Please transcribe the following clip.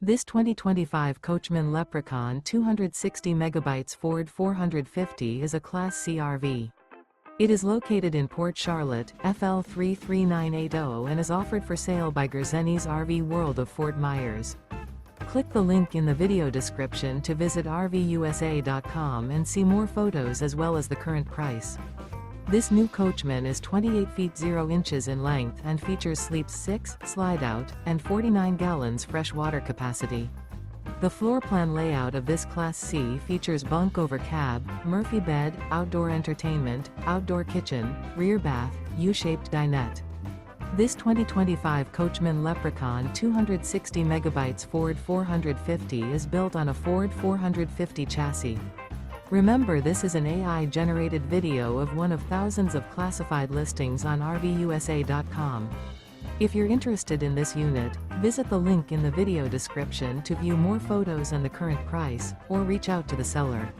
This 2025 Coachmen Leprechaun 260 MB Ford 450 is a Class C RV. It is located in Port Charlotte, FL 33980 and is offered for sale by Gerzeny's RV World of Fort Myers. Click the link in the video description to visit RVUSA.com and see more photos as well as the current price. This new Coachmen is 28 feet 0 inches in length and features sleeps 6, Slideout, and 49 gallons fresh water capacity. The floor plan layout of this Class C features bunk over cab, Murphy bed, outdoor entertainment, outdoor kitchen, rear bath, U-shaped dinette. This 2025 Coachmen Leprechaun 260 MB Ford 450 is built on a Ford 450 chassis. Remember, this is an AI-generated video of one of thousands of classified listings on RVUSA.com. If you're interested in this unit, visit the link in the video description to view more photos and the current price, or reach out to the seller.